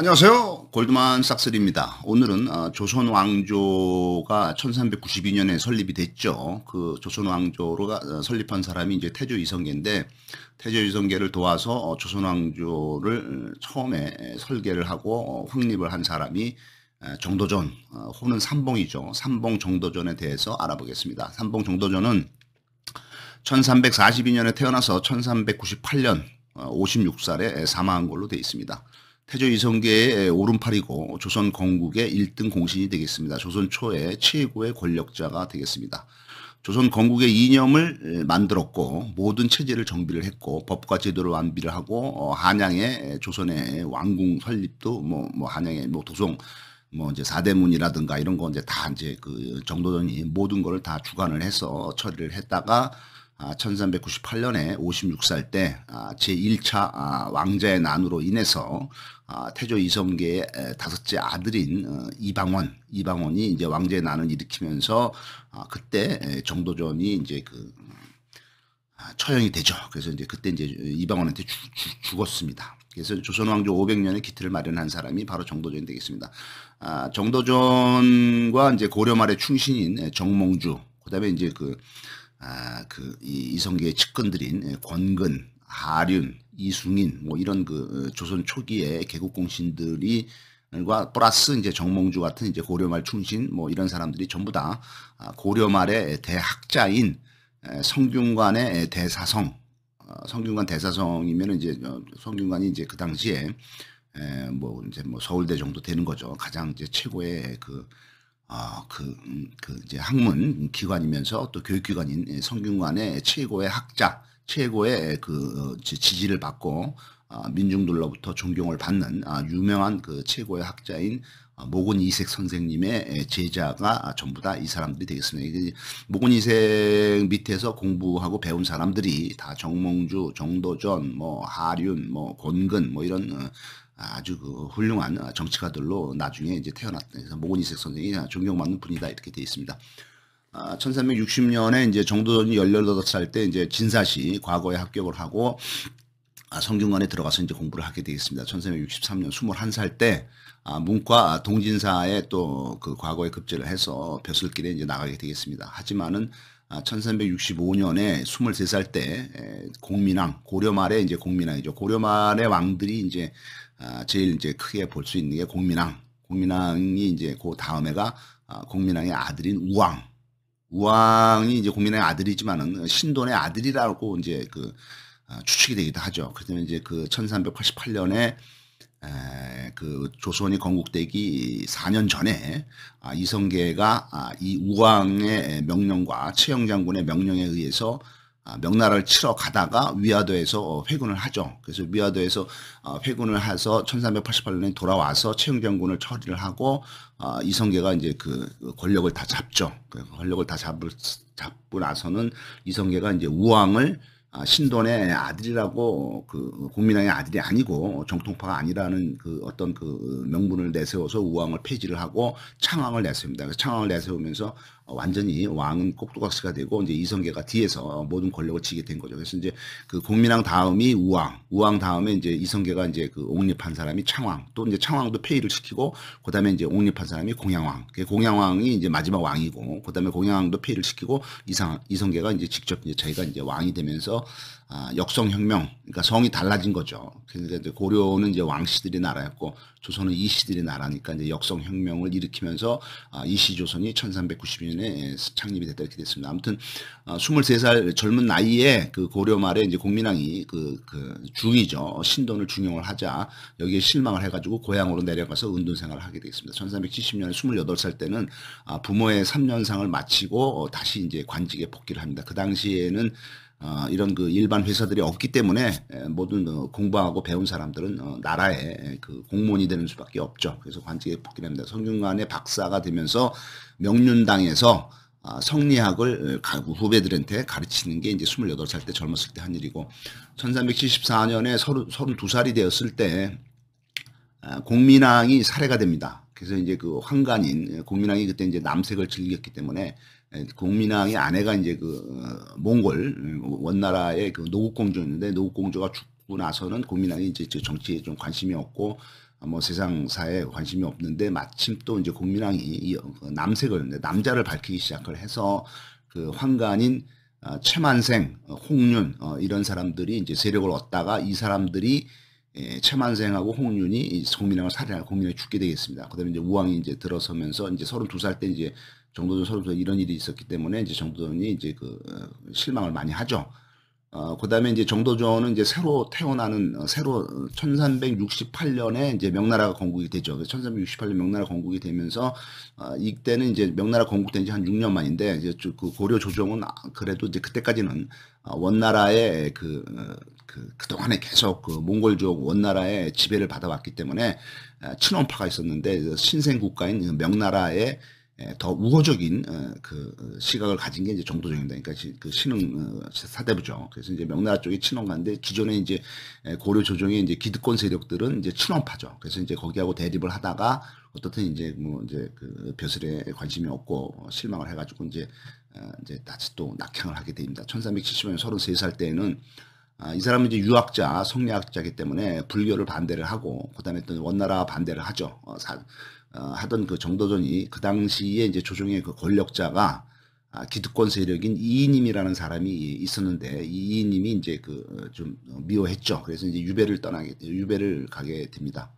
안녕하세요. 골드만삭스입니다. 오늘은 조선 왕조가 1392년에 설립이 됐죠. 그 조선 왕조가 설립한 사람이 이제 태조 이성계인데, 태조 이성계를 도와서 조선 왕조를 처음에 설계를 하고 확립을 한 사람이 정도전, 호는 삼봉이죠. 삼봉 정도전에 대해서 알아보겠습니다. 삼봉 정도전은 1342년에 태어나서 1398년 56살에 사망한 걸로 되어 있습니다. 태조 이성계의 오른팔이고 조선 건국의 1등 공신이 되겠습니다. 조선 초의 최고의 권력자가 되겠습니다. 조선 건국의 이념을 만들었고 모든 체제를 정비를 했고 법과 제도를 완비를 하고 한양의 조선의 왕궁 설립도 뭐 한양의 뭐 도성 이제 사대문이라든가 이런 거 이제 다 이제 그 정도전이 모든 거를 다 주관을 해서 처리를 했다가 1398년에 56살 때 제1차 왕자의 난으로 인해서 태조 이성계의 다섯째 아들인 이방원이 이제 왕자의 난을 일으키면서 그때 정도전이 이제 처형이 되죠. 그래서 이제 그때 이제 이방원한테 죽었습니다. 그래서 조선 왕조 500년의 기틀을 마련한 사람이 바로 정도전이 되겠습니다. 정도전과 이제 고려 말의 충신인 정몽주, 그다음에 이제 이성계의 측근들인 권근, 하륜, 이숭인 뭐 이런 조선 초기의 개국공신들이 플러스 이제 정몽주 같은 이제 고려말 충신 뭐 이런 사람들이 전부 다 고려말의 대학자인 성균관의 대사성, 성균관 대사성이면 이제 성균관이 이제 그 당시에 뭐 서울대 정도 되는 거죠. 가장 이제 최고의 이제 학문 기관이면서 또 교육기관인 성균관의 최고의 학자, 최고의 지지를 받고 민중들로부터 존경을 받는 유명한 최고의 학자인 모곤 이색 선생님의 제자가 전부 다 이 사람들이 되겠습니다. 모곤 이색 밑에서 공부하고 배운 사람들이 다 정몽주, 정도전, 뭐 하륜, 뭐 권근, 뭐 이런 아주 훌륭한 정치가들로 나중에 이제 태어났다. 그래서 모곤 이색 선생이 존경받는 분이다 이렇게 되어 있습니다. 1360년에 이제 정도전이 18살 때 이제 진사시 과거에 합격을 하고 성균관에 들어가서 이제 공부를 하게 되겠습니다. 1363년 21살 때 문과 동진사에 또 과거에 급제를 해서 벼슬길에 이제 나가게 되겠습니다. 하지만은 1365년에 23살 때 공민왕, 고려 말에 이제 공민왕이죠. 고려 말의 왕들이 이제 제일 이제 크게 볼 수 있는 게 공민왕. 공민왕이 이제 그 다음에가 공민왕의 아들인 우왕. 우왕이 이제 공민왕의 아들이지만은 신돈의 아들이라고 이제 추측이 되기도 하죠. 그래서 이제 1388년에 조선이 건국되기 4년 전에 이성계가 이 우왕의 명령과 최영 장군의 명령에 의해서 명나라를 치러 가다가 위화도에서 회군을 하죠. 그래서 위화도에서 회군을 해서 1388년에 돌아와서 최영 장군을 처리를 하고 이성계가 이제 권력을 다 잡죠. 권력을 다 잡고 나서는 이성계가 이제 우왕을 신돈의 아들이라고 공민왕의 아들이 아니고 정통파가 아니라는 어떤 명분을 내세워서 우왕을 폐지를 하고 창왕을 내세웁니다. 그래서 창왕을 내세우면서 완전히 왕은 꼭두각시가 되고 이제 이성계가 뒤에서 모든 권력을 쥐게 된 거죠. 그래서 이제 공민왕 다음이 우왕 다음에 이제 이성계가 이제 옹립한 사람이 창왕, 또 이제 창왕도 폐위를 시키고 그다음에 이제 옹립한 사람이 공양왕. 공양왕이 이제 마지막 왕이고 그다음에 공양왕도 폐위를 시키고 이성계가 이제 직접 이제 자기가 이제 왕이 되면서 역성혁명, 그러니까 성이 달라진 거죠. 그러니까 이제 고려는 이제 왕씨들의 나라였고 조선은 이씨들의 나라니까 이제 역성혁명을 일으키면서 이씨조선이 1392년에 창립이 됐다 이렇게 됐습니다. 아무튼 23살 젊은 나이에 고려 말에 이제 공민왕이 중이죠. 신돈을 중용을 하자 여기에 실망을 해가지고 고향으로 내려가서 은둔 생활을 하게 되겠습니다. 1370년에 28살 때는 부모의 3년상을 마치고 다시 이제 관직에 복귀를 합니다. 그 당시에는 이런 일반 회사들이 없기 때문에 모든 공부하고 배운 사람들은 나라의 공무원이 되는 수밖에 없죠. 그래서 관직에 복귀를 합니다. 성균관의 박사가 되면서 명륜당에서 성리학을 후배들한테 가르치는 게 이제 28살 때 젊었을 때 한 일이고 1374년에 32살이 되었을 때 공민왕이 살해가 됩니다. 그래서 이제 환관인 공민왕이 그때 이제 남색을 즐겼기 때문에 공민왕의 아내가 이제 몽골 원나라의 노국공주였는데 노국공주가 죽고 나서는 공민왕이 이제 정치에 좀 관심이 없고 뭐 세상사에 관심이 없는데 마침 또 이제 국민왕이 남색을 남자를 밝히기 시작을 해서 그 환관인 최만생, 홍윤 이런 사람들이 이제 세력을 얻다가 이 사람들이 최만생하고 홍윤이 이 국민왕을 살해하고 국민왕이 죽게 되겠습니다. 그다음에 이제 우왕이 이제 들어서면서 이제 32살 때 이제 정도전 32살 이런 일이 있었기 때문에 이제 정도전이 이제 실망을 많이 하죠. 그다음에 이제 정도전은 이제 새로 태어나는 새로 1368년에 이제 명나라가 건국이 되죠. 1368년 명나라 건국이 되면서 이때는 이제 명나라 건국된 지 한 6년 만인데 이제 그 고려 조정은 그래도 이제 그때까지는 원나라의 그동안에 계속 그 몽골족 원나라의 지배를 받아왔기 때문에 친원파가 있었는데 신생 국가인 명나라의 더 우호적인 그 시각을 가진 게 이제 정도전입니다. 그러니까 그 신흥 사대부죠. 그래서 이제 명나라 쪽이 친원가인데 기존에 이제 고려 조정의 이제 기득권 세력들은 이제 친원파죠. 그래서 이제 거기하고 대립을 하다가 어떻든 이제 뭐 이제 그 벼슬에 관심이 없고 실망을 해가지고 이제 다시 또 낙향을 하게 됩니다. 1370년 33살 때에는 이 사람은 이제 유학자, 성리학자이기 때문에 불교를 반대를 하고 그다음에 또 원나라 반대를 하죠. 하던 그 정도전이 그 당시에 이제 조정의 그 권력자가 기득권 세력인 이이님이라는 사람이 있었는데 이이님이 이제 좀 미워했죠. 그래서 이제 유배를 가게 됩니다.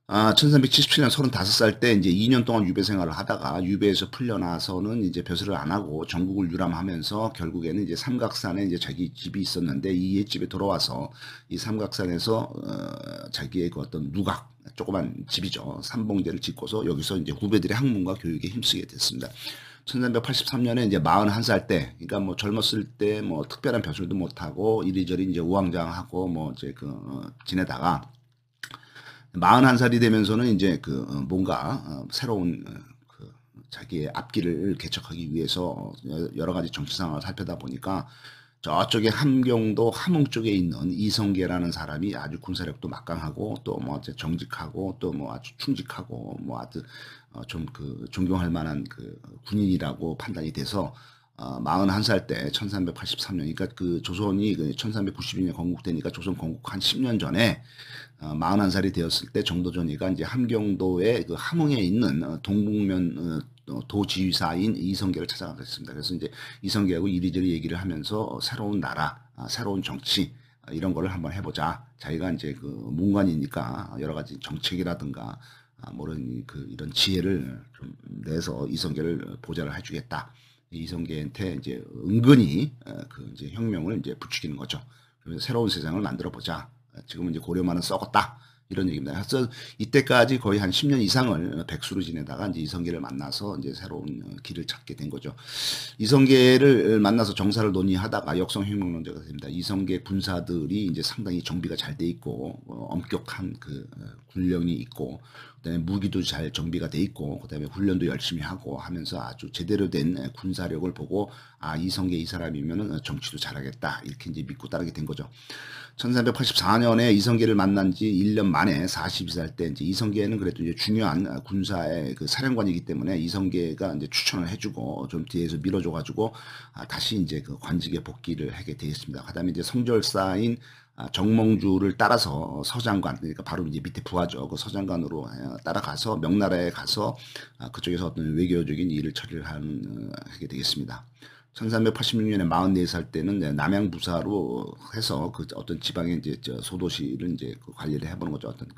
1377년 35살 때 이제 2년 동안 유배 생활을 하다가 유배에서 풀려나서는 이제 벼슬을 안 하고 전국을 유람하면서 결국에는 이제 삼각산에 이제 자기 집이 있었는데 이 옛집에 돌아와서 이 삼각산에서 자기의 그 어떤 누각 조그만 집이죠. 삼봉제를 짓고서 여기서 이제 후배들의 학문과 교육에 힘쓰게 됐습니다. 1383년에 이제 41살 때, 그러니까 뭐 젊었을 때 뭐 특별한 벼슬도 못하고 이리저리 이제 우왕좌왕하고 뭐 이제 지내다가 41살이 되면서는 이제 뭔가 새로운 자기의 앞길을 개척하기 위해서 여러 가지 정치 상황을 살펴다 보니까 저쪽에 함경도 함흥 쪽에 있는 이성계라는 사람이 아주 군사력도 막강하고 또 뭐 정직하고 또 뭐 아주 충직하고 뭐 아주 좀 존경할 만한 군인이라고 판단이 돼서 41살 때 1383년 그러니까 조선이 1392년에 건국되니까 조선 건국 한 10년 전에 41살이 되었을 때 정도전이가 이제 함경도의 함흥에 있는 동북면 도지휘사인 이성계를 찾아가겠습니다. 그래서 이제 이성계하고 이리저리 얘기를 하면서 새로운 나라, 새로운 정치 이런 거를 한번 해보자. 자기가 이제 문관이니까 여러 가지 정책이라든가 이런 지혜를 좀 내서 이성계를 보좌를 해주겠다. 이성계한테 이제 은근히 이제 혁명을 이제 부추기는 거죠. 그래서 새로운 세상을 만들어 보자. 지금은 이제 고려만은 썩었다. 이런 얘기입니다. 그래서 이때까지 거의 한 10년 이상을 백수로 지내다가 이제 이성계를 만나서 이제 새로운 길을 찾게 된 거죠. 이성계를 만나서 정사를 논의하다가 역성혁명론자가 됩니다. 이성계 군사들이 이제 상당히 정비가 잘 돼 있고 엄격한 군령이 있고 그다음에 무기도 잘 정비가 돼 있고 그다음에 훈련도 열심히 하고 하면서 아주 제대로 된 군사력을 보고 이성계 이 사람이면은 정치도 잘하겠다 이렇게 이제 믿고 따르게 된 거죠. 1384년에 이성계를 만난 지 1년 만에 42살 때 이제 이성계는 그래도 이제 중요한 군사의 사령관이기 때문에 이성계가 이제 추천을 해주고 좀 뒤에서 밀어줘가지고 다시 이제 관직에 복귀를 하게 되었습니다. 그다음에 이제 성절사인 정몽주를 따라서 서장관 그러니까 바로 이제 밑에 부하죠. 서장관으로 따라가서 명나라에 가서 그쪽에서 어떤 외교적인 일을 처리를 하게 되겠습니다. 1386년에 44살 때는 남양부사로 해서 어떤 지방의 이제 소도시를 이제 관리를 해보는 거죠. 어떤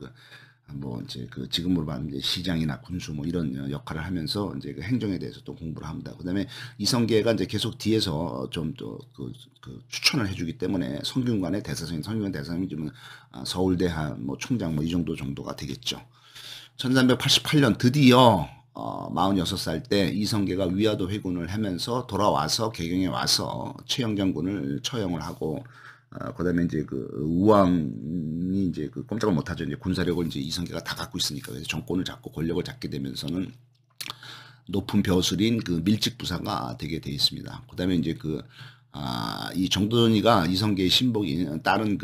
뭐 이제 지금으로 말하면 이제 시장이나 군수 뭐 이런 역할을 하면서 이제 행정에 대해서 또 공부를 합니다. 그다음에 이성계가 이제 계속 뒤에서 좀 또 추천을 해주기 때문에 성균관의 대사성인 성균관 대사성이 좀 서울대 뭐 총장 뭐 이 정도가 되겠죠. 1388년 드디어 46살 때 이성계가 위화도 회군을 하면서 돌아와서 개경에 와서 최영 장군을 처형을 하고 그다음에 이제 우왕이 이제 꼼짝을 못하죠. 이제 군사력을 이제 이성계가 다 갖고 있으니까 그래서 정권을 잡고 권력을 잡게 되면서는 높은 벼슬인 밀직부사가 되게 돼 있습니다. 그다음에 이제 이 정도전이가 이성계의 신복인 다른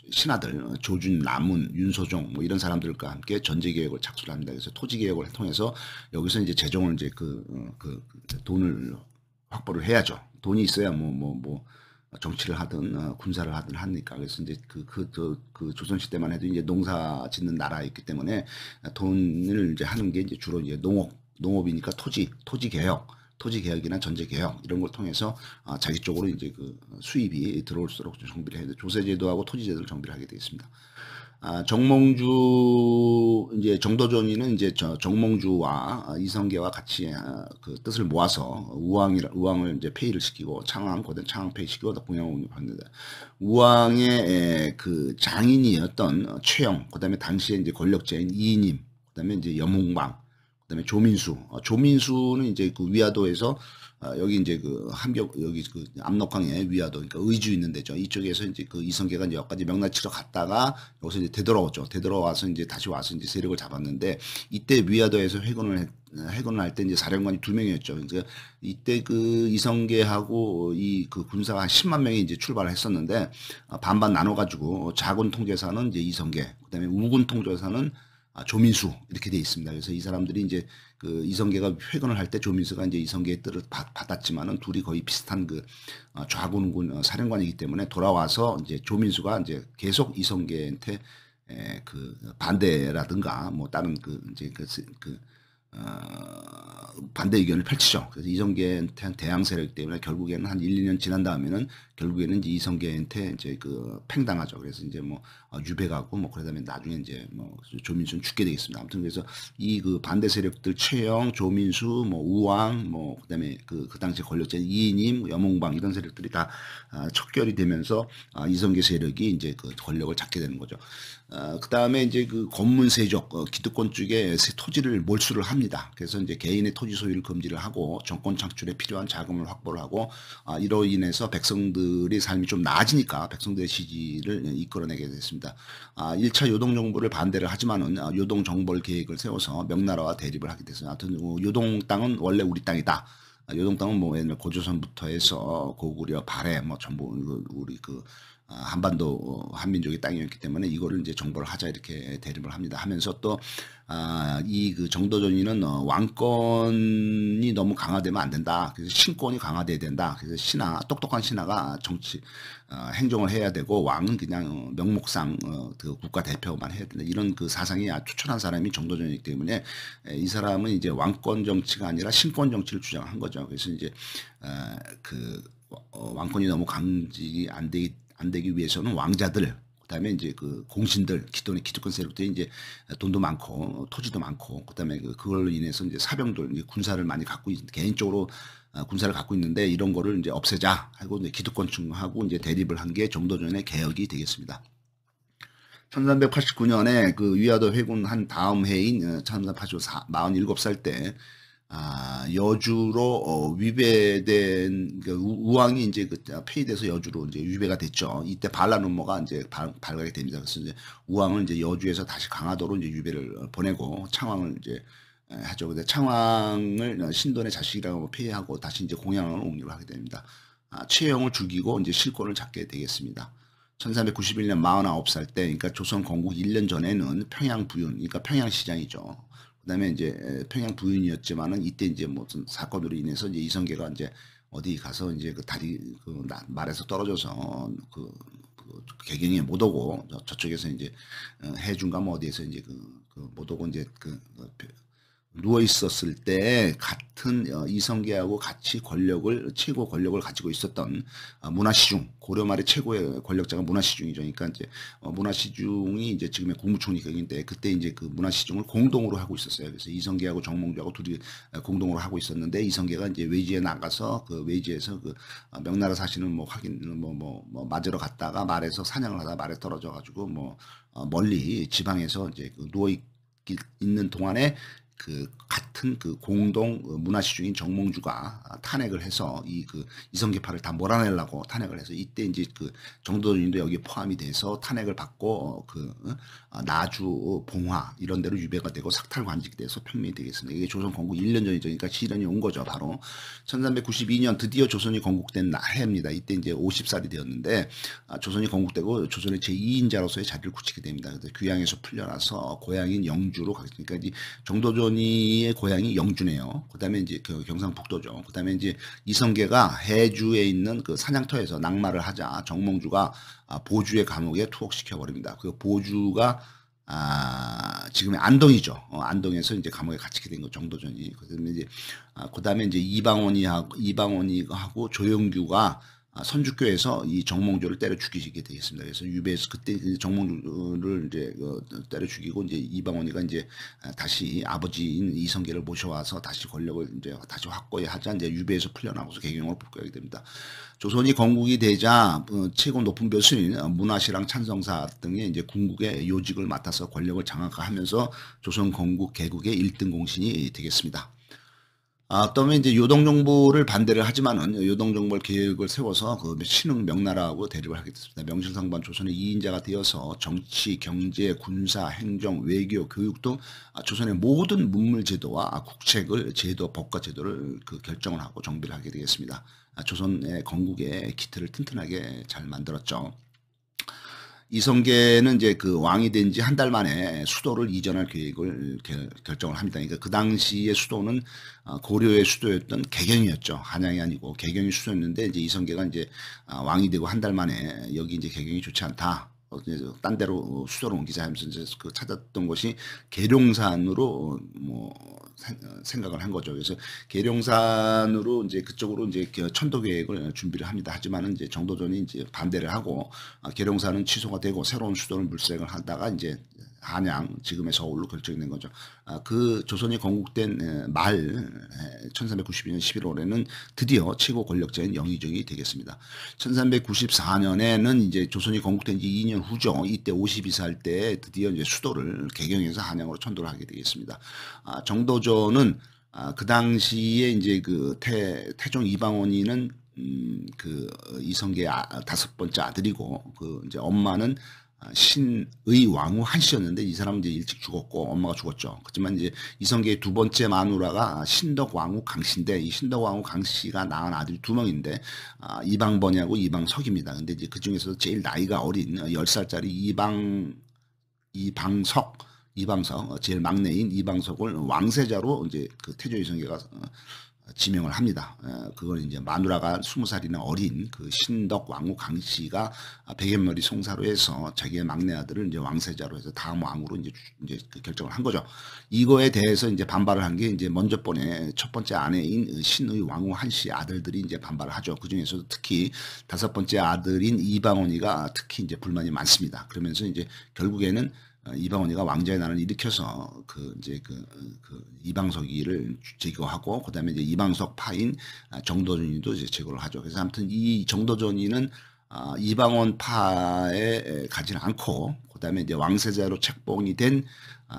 신하들 조준, 남운, 윤소종 뭐 이런 사람들과 함께 전제 계획을 착수를 합니다. 그래서 토지 계획을 통해서 여기서 이제 재정을 이제 돈을 확보를 해야죠. 돈이 있어야 정치를 하든 군사를 하든 하니까. 그래서 이제 그 조선시대만 해도 이제 농사 짓는 나라였기 때문에 돈을 이제 하는 게 이제 주로 이제 농업이니까 토지 개혁, 토지 개혁이나 전제 개혁 이런 걸 통해서 자기 쪽으로 이제 그 수입이 들어올수록 좀 정비를 해야 돼. 조세제도하고 토지제도를 정비를 하게 되겠습니다. 정몽주 이제 정도전이는 이제 정몽주와 이성계와 같이 그 뜻을 모아서 우왕을 이제 폐위를 시키고 고된 창왕 폐위시키고 공양을 받는다. 우왕의 그 장인이었던 최영, 그다음에 당시에 이제 권력자인 이인임, 그다음에 이제 염홍방, 그다음에 조민수는 이제 그 위화도에서 여기 이제 그 여기 그 압록강의 위화도, 그러니까 의주 있는 데죠. 이쪽에서 이제 그 이성계가 이제 여기까지 명날 치러 갔다가 여기서 이제 되돌아오죠. 되돌아와서 이제 다시 와서 이제 세력을 잡았는데, 이때 위화도에서 회군을 할 때 이제 사령관이 2명이었죠. 그러니까 이때 그 이성계하고 이 그 군사가 한 10만 명이 이제 출발을 했었는데, 반반 나눠가지고 자군 통제사는 이제 이성계, 그다음에 우군 통제사는 조민수 이렇게 돼 있습니다. 그래서 이 사람들이 이제 그 이성계가 회군을 할 때 조민수가 이제 이성계의 뜻을 받았지만은 둘이 거의 비슷한 그 좌군군 사령관이기 때문에 돌아와서 이제 조민수가 이제 계속 이성계한테 그 반대라든가 뭐 다른 그 이제 반대 의견을 펼치죠. 그래서 이성계한테 대항 세력 때문에 결국에는 한 1, 2년 지난 다음에는 결국에는 이제 이성계한테 이제 그 팽당하죠. 그래서 이제 뭐 유배가고 뭐 그러다 보면 나중에 이제 뭐 조민수는 죽게 되겠습니다. 아무튼 그래서 이 그 반대 세력들 최영, 조민수, 뭐 우왕, 뭐 그다음에 그 당시 권력자 이인임, 염홍방 이런 세력들이 다 척결이 되면서 이성계 세력이 이제 그 권력을 잡게 되는 거죠. 그다음에 이제 그 권문세족 기득권 쪽에 토지를 몰수를 합니다. 그래서 이제 개인의 토지 소유를 금지를 하고 정권 창출에 필요한 자금을 확보를 하고, 이로 인해서 백성들의 삶이 좀 나아지니까 백성들의 지지를 이끌어내게 됐습니다. 1차 요동정벌을 반대를 하지만은 요동정벌 계획을 세워서 명나라와 대립을 하게 됐어요. 하여튼 요동 땅은 원래 우리 땅이다. 요동 땅은 뭐 옛날 고조선부터 해서 고구려, 발해 뭐 전부 우리 그 한반도 한민족의 땅이었기 때문에 이거를 이제 정벌을 하자 이렇게 대립을 합니다. 하면서 또 이 그 정도전이는 왕권이 너무 강화되면 안 된다. 그래서 신권이 강화돼야 된다. 그래서 똑똑한 신하가 행정을 해야 되고, 왕은 그냥 명목상 그 국가 대표만 해야 된다. 이런 그 사상이 추천한 사람이 정도전이기 때문에 이 사람은 이제 왕권 정치가 아니라 신권 정치를 주장한 거죠. 그래서 이제 왕권이 너무 강직이 안 되기 위해서는 왕자들, 그다음에 이제 그 공신들, 기득권 세력들이 이제 돈도 많고 토지도 많고, 그다음에 그걸로 인해서 이제 사병들, 이제 군사를 많이 개인적으로 군사를 갖고 있는데, 이런 거를 이제 없애자 하고 이제 기득권층하고 이제 대립을 한 게 정도전의 개혁이 되겠습니다. 1389년에 그 위화도 회군한 다음 해인 1387살 때 여주로 위배된 우왕이 이제 폐위돼서 여주로 이제 위배가 됐죠. 이때 반란음모가 이제 발각이 됩니다. 그래서 이제 우왕은 이제 여주에서 다시 강화도로 이제 위배를 보내고 창왕을 이제 하죠. 근데 창왕을 신돈의 자식이라고 폐위하고 다시 이제 공양을 옹립을 하게 됩니다. 최영을 죽이고 이제 실권을 잡게 되겠습니다. 1391년 49살 때, 그러니까 조선 건국 1년 전에는 평양 부윤, 그러니까 평양시장이죠. 그다음에 이제 평양 부윤이었지만은 이때 이제 무슨 사건으로 인해서 이제 이성계가 이제 어디 가서 이제 그 다리 말에서 떨어져서 개경에 못 오고, 저쪽에서 이제 해중가 뭐 어디에서 이제 못 오고 이제 누워 있었을 때 같은 이성계하고 같이 최고 권력을 가지고 있었던 문화시중, 고려 말의 최고의 권력자가 문화시중이죠. 그러니까 이제 문화시중이 이제 지금의 국무총리격인데, 그때 이제 그 문화시중을 공동으로 하고 있었어요. 그래서 이성계하고 정몽주하고 둘이 공동으로 하고 있었는데, 이성계가 이제 외지에 나가서 그 외지에서 그 명나라 사신을 뭐 맞으러 갔다가 말에서 사냥을 하다 말에 떨어져 가지고 멀리 지방에서 이제 누워 있는 동안에 같은 공동 문화시중인 정몽주가 탄핵을 해서 이성계파를 다 몰아내려고 탄핵을 해서, 이때 이제 정도전도 여기에 포함이 돼서 탄핵을 받고 나주, 봉화 이런 데로 유배가 되고 삭탈관직이 돼서 평민이 되겠습니다. 이게 조선 건국 1년 전이죠. 그러니까 시련이 온 거죠. 바로 1392년 드디어 조선이 건국된 해입니다. 이때 이제 50살이 되었는데, 조선이 건국되고 조선의 제2인자로서의 자리를 굳히게 됩니다. 그래서 귀양에서 풀려나서 고향인 영주로 가니까, 이제 정도전 정도전이의 고향이 영주네요. 그다음에 이제 그 경상북도죠. 그다음에 이제 이성계가 해주에 있는 그 사냥터에서 낙마를 하자 정몽주가 보주의 감옥에 투옥시켜 버립니다. 그 보주가 지금의 안동이죠. 안동에서 이제 감옥에 갇히게 된 거 정도전이. 그다음에 이제 그다음에 이제 이방원이하고 조영규가 선주교에서 이 정몽주를 때려 죽이게 되겠습니다. 그래서 유배에서 그때 정몽주를 이제 때려 죽이고 이제 이방원이가 이제 다시 아버지인 이성계를 모셔와서 다시 권력을 이제 다시 확고히 하자 이제 유배에서 풀려나고서 개경을 복귀하게 됩니다. 조선이 건국이 되자 최고 높은 벼슬인 문화시랑 찬성사 등의 이제 궁극의 요직을 맡아서 권력을 장악하면서 조선 건국 개국의 1등 공신이 되겠습니다. 또는 이제 요동정보를 반대를 하지만은 요동정벌 계획을 세워서 그 신흥 명나라하고 대립을 하게 됐습니다. 명실상부한 조선의 2인자가 되어서 정치, 경제, 군사, 행정, 외교, 교육 등 조선의 모든 문물 제도와 국책을 제도, 법과 제도를 그 결정을 하고 정비를 하게 되겠습니다. 조선의 건국의 기틀을 튼튼하게 잘 만들었죠. 이성계는 이제 그 왕이 된 지 한 달 만에 수도를 이전할 계획을 결정을 합니다. 그러니까 그 당시의 수도는 고려의 수도였던 개경이었죠. 한양이 아니고 개경이 수도였는데 이제 이성계가 이제 왕이 되고 한 달 만에 여기 이제 개경이 좋지 않다. 딴 데로 수도를 옮기자 하면서 이제 그 찾았던 것이 계룡산으로 생각을 한 거죠. 그래서 계룡산으로 이제 그쪽으로 이제 천도 계획을 준비를 합니다. 하지만은 이제 정도전이 이제 반대를 하고 계룡산은 취소가 되고 새로운 수도를 물색을 하다가 이제 한양 지금의 서울로 결정이 된 거죠. 그 조선이 건국된 말 1392년 11월에는 드디어 최고 권력자인 영의정이 되겠습니다. 1394년에는 이제 조선이 건국된 지 2년 후죠. 이때 52살 때 드디어 이제 수도를 개경에서 한양으로 천도를 하게 되겠습니다. 정도전은 그 당시에 이제 그 태종 이방원이는 그 이성계의 다섯 번째 아들이고 그 이제 엄마는 신의 왕후 한씨였는데 이 사람은 이제 일찍 죽었고 엄마가 죽었죠. 그렇지만 이제 이성계의 두 번째 마누라가 신덕 왕후 강씨인데 이 신덕 왕후 강씨가 낳은 아들이 두 명인데 이방번이하고 이방석입니다. 근데 이제 그 중에서 제일 나이가 어린 10살짜리 이방석 제일 막내인 이방석을 왕세자로 이제 그 태조 이성계가 지명을 합니다. 그걸 이제 마누라가 20살이나 어린 그 신덕 왕후 강씨가 백연머리 송사로 해서 자기의 막내 아들을 이제 왕세자로 해서 다음 왕으로 이제 그 결정을 한 거죠. 이거에 대해서 이제 반발을 한 게 이제 먼저 번에 첫 번째 아내인 신의 왕후 한씨 아들들이 이제 반발을 하죠. 그 중에서도 특히 다섯 번째 아들인 이방원이가 특히 이제 불만이 많습니다. 그러면서 이제 결국에는 이방원이가 왕자의 난을 일으켜서 그 이제 그 이방석이를 제거하고 그다음에 이제 이방석 파인 정도전이도 이제 제거를 하죠. 그래서 아무튼 이 정도전이는 이방원 파에 가지는 않고 그다음에 이제 왕세자로 책봉이 된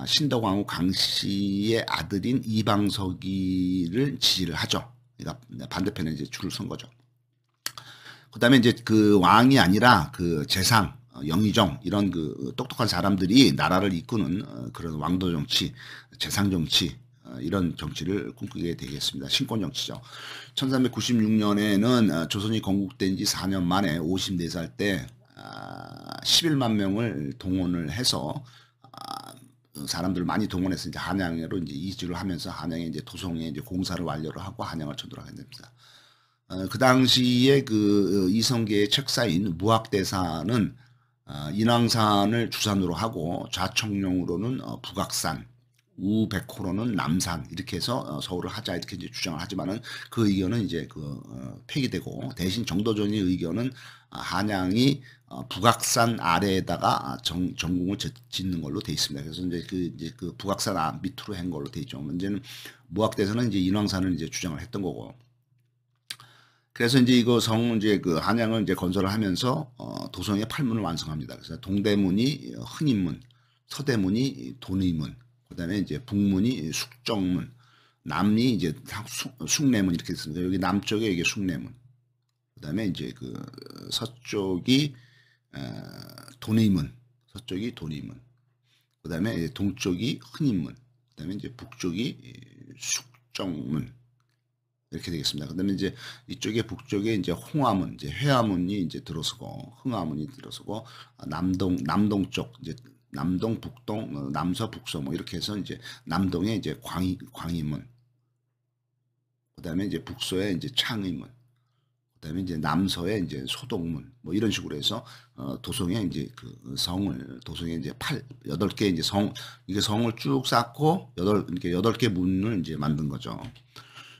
신덕 왕후 강씨의 아들인 이방석이를 지지를 하죠. 그러니까 반대편에 이제 줄을 선 거죠. 그다음에 이제 그 왕이 아니라 그 재상 영의정 이런 그 똑똑한 사람들이 나라를 이끄는 그런 왕도 정치, 재상 정치 이런 정치를 꿈꾸게 되겠습니다. 신권 정치죠. 1396년에는 조선이 건국된 지 4년 만에 54살 때 11만 명을 동원을 해서 사람들을 많이 동원해서 이제 한양으로 이제 이주를 하면서 한양에 이제 도성에 이제 공사를 완료를 하고 한양을 천도하게 됩니다. 그 당시에 그 이성계의 책사인 무학대사는 인왕산을 주산으로 하고 좌청룡으로는 북악산, 우백호로는 남산 이렇게 해서 서울을 하자 이렇게 이제 주장을 하지만은 그 의견은 이제 폐기되고 대신 정도전의 의견은 한양이 북악산 아래에다가 정궁을 짓는 걸로 돼 있습니다. 그래서 이제 그 북악산 밑으로 한 걸로 돼 있죠. 문제는 무학대사는 이제 인왕산을 이제 주장을 했던 거고. 그래서 이제 이거 이제 그 한양을 이제 건설을 하면서 도성의 8문을 완성합니다. 그래서 동대문이 흔인문, 서대문이 돈의문, 그다음에 이제 북문이 숙정문, 남이 이제 숭례문 이렇게 됐습니다. 여기 남쪽에 이게 숭례문, 그다음에 이제 그 서쪽이 돈의문, 서쪽이 돈의문, 그다음에 동쪽이 흔인문, 그다음에 이제 북쪽이 숙정문. 이렇게 되겠습니다. 그다음에 이제 이쪽에 북쪽에 이제 홍화문, 이제 회화문이 이제 들어서고 흥화문이 들어서고 남동쪽 이제 남동, 북동, 남서, 북서 뭐 이렇게 해서 이제 남동에 이제 광희문, 그다음에 이제 북서에 이제 창의문, 그다음에 이제 남서에 이제 소동문 뭐 이런 식으로 해서 도성에 이제 그 성을 도성에 이제 8개 이제 이게 성을 쭉 쌓고 이렇게 8개 문을 이제 만든 거죠.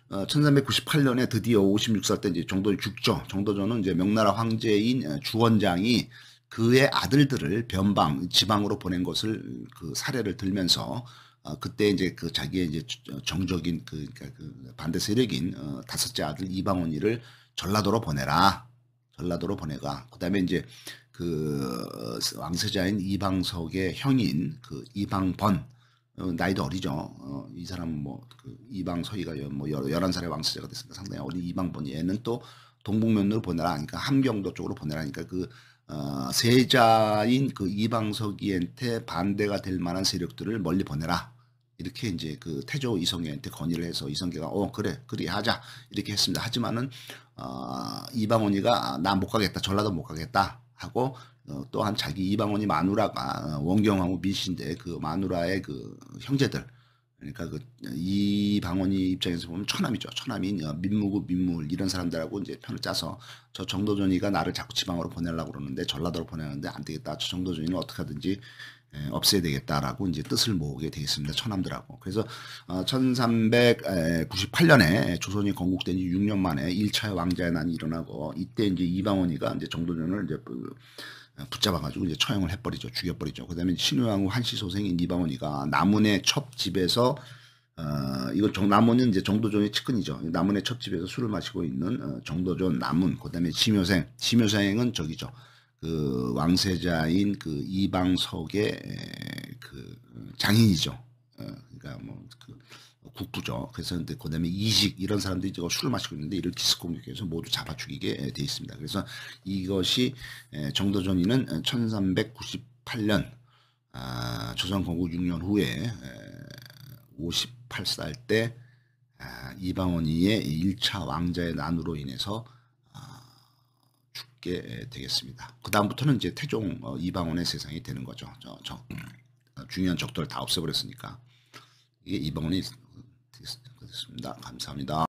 1398년에 드디어 56살 때 이제 정도전이 죽죠. 정도전은 이제 명나라 황제인 주원장이 그의 아들들을 변방 지방으로 보낸 것을 그 사례를 들면서 그때 이제 그 자기의 이제 정적인 그러니까 그 반대 세력인 다섯째 아들 이방원이를 전라도로 보내라. 전라도로 보내가. 그다음에 이제 그 왕세자인 이방석의 형인 그 이방번, 나이도 어리죠. 이 사람은 뭐 그 이방서희가 뭐 11살의 왕세자가 됐으니까 상당히 어린 이방번, 얘는 또 동북면으로 보내라. 그러니까 함경도 쪽으로 보내라니까 그 세자인 그 이방석이한테 반대가 될 만한 세력들을 멀리 보내라. 이렇게 이제 그 태조 이성계한테 건의를 해서 이성계가 그래 하자 이렇게 했습니다. 하지만은 이방원이가 나 못 가겠다, 전라도 못 가겠다 하고 또한 자기 이방원이 마누라가 원경왕후 밀씨인데 그 마누라의 그 형제들, 그러니까 그 이방원이 입장에서 보면 처남이죠. 처남인 민무구 민물 이런 사람들하고 이제 편을 짜서 저 정도전이가 나를 자꾸 지방으로 보내려고 그러는데 전라도로 보내는데 안 되겠다. 저 정도전이는 어떻게 하든지 없애야 되겠다라고 이제 뜻을 모으게 되어 있습니다. 처남들하고. 그래서 1398년에 조선이 건국된 지 6년 만에 1차 왕자의 난이 일어나고 이때 이제 이방원이가 이제 정도전을 이제 붙잡아가지고 이제 처형을 해버리죠. 죽여버리죠. 그다음에 신우왕후 한씨 소생인 이방원이가 남문의 첩집에서 이거 남문은 이제 정도전의 측근이죠. 남문의 첩집에서 술을 마시고 있는 정도전 남문, 그다음에 심효생은 저기죠. 그 왕세자인 그 이방석의 그 장인이죠. 그러니까 뭐 그 국부죠. 그래서 근데 그다음에 이식 이런 사람들이 이제 술을 마시고 있는데 이를 기습 공격해서 모두 잡아 죽이게 돼 있습니다. 그래서 이것이 정도전이는 1398년 조선 건국 6년 후에 58살 때 이방원이의 1차 왕자의 난으로 인해서 죽게 되겠습니다. 그 다음부터는 이제 태종 이방원의 세상이 되는 거죠. 중요한 적들을 다 없애버렸으니까 이게 이방원이 되겠습니다. 감사합니다.